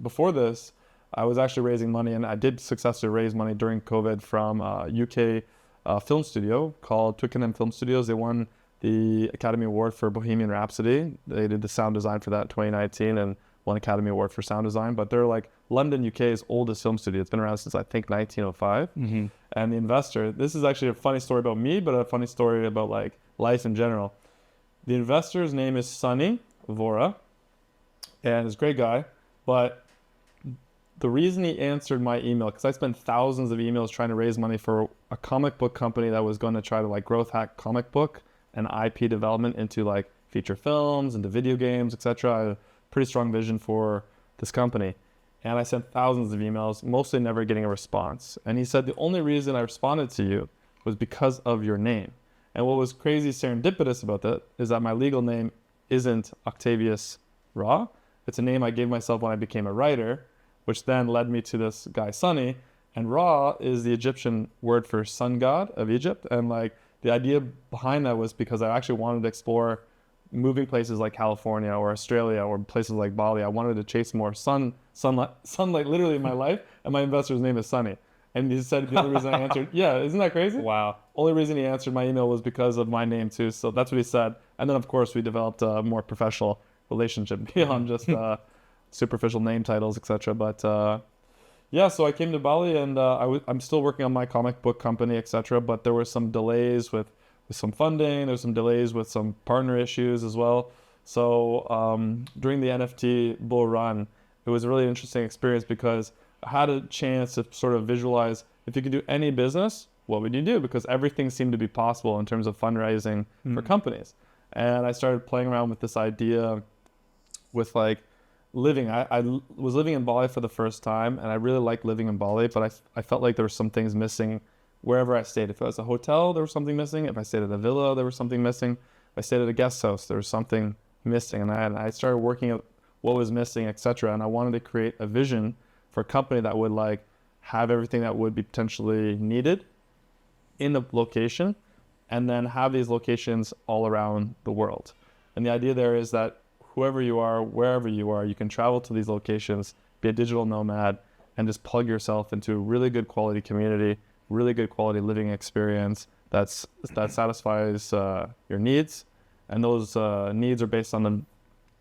before this, I was actually raising money, and I did successfully raise money during COVID from a UK film studio called Twickenham Film Studios. They won the Academy Award for Bohemian Rhapsody. They did the sound design for that in 2019 and won Academy Award for sound design. But they're like London, UK's oldest film studio. It's been around since I think 1905. Mm-hmm. And the investor, this is actually a funny story about me, but a funny story about like life in general. The investor's name is Sonny Vora, and he's a great guy. But the reason he answered my email, because I spent thousands of emails trying to raise money for a comic book company that was going to try to like growth hack comic book and IP development into like feature films, into video games, etc. I had a pretty strong vision for this company. And I sent thousands of emails, mostly never getting a response. And he said, the only reason I responded to you was because of your name. And what was crazy serendipitous about that is that my legal name isn't Octavius Ra. It's a name I gave myself when I became a writer, which then led me to this guy, Sonny. And Ra is the Egyptian word for sun god of Egypt. And like the idea behind that was because I actually wanted to explore moving places like California or Australia or places like Bali. I wanted to chase more sunlight literally in my life. And my investor's name is Sonny. And he said the only reason I answered, yeah, isn't that crazy? Wow. Only reason he answered my email was because of my name too. So that's what he said. And then of course we developed a more professional relationship beyond just superficial name titles, etc. But yeah, so I came to Bali, and I'm still working on my comic book company, etc. But there were some delays with some funding. There's some delays with some partner issues as well. So during the NFT bull run, it was a really interesting experience because I had a chance to sort of visualize if you could do any business, what would you do? Because everything seemed to be possible in terms of fundraising for companies. And I started playing around with this idea with like living. I was living in Bali for the first time, and I really liked living in Bali, but I felt like there were some things missing wherever I stayed. If it was a hotel, there was something missing. If I stayed at a villa, there was something missing. If I stayed at a guest house, there was something missing. And I started working out what was missing, etc. And I wanted to create a vision for a company that would like have everything that would be potentially needed in the location, and then have these locations all around the world. And the idea there is that whoever you are, wherever you are, you can travel to these locations, be a digital nomad, and just plug yourself into a really good quality community, really good quality living experience that satisfies your needs. And those needs are based on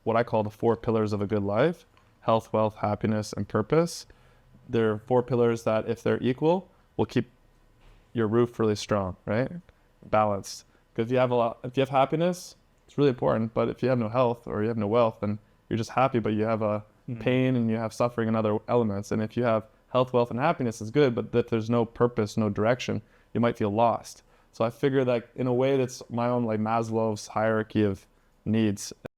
what I call the 4 pillars of a good life: health, wealth, happiness, and purpose. They're 4 pillars that, if they're equal, will keep your roof really strong, right? Balanced. Because if you have happiness, it's really important. But if you have no health or you have no wealth, then you're just happy, but you have a pain and you have suffering and other elements. And if you have health, wealth, and happiness, is good. But if there's no purpose, no direction, you might feel lost. So I figure that in a way that's my own like Maslow's hierarchy of needs.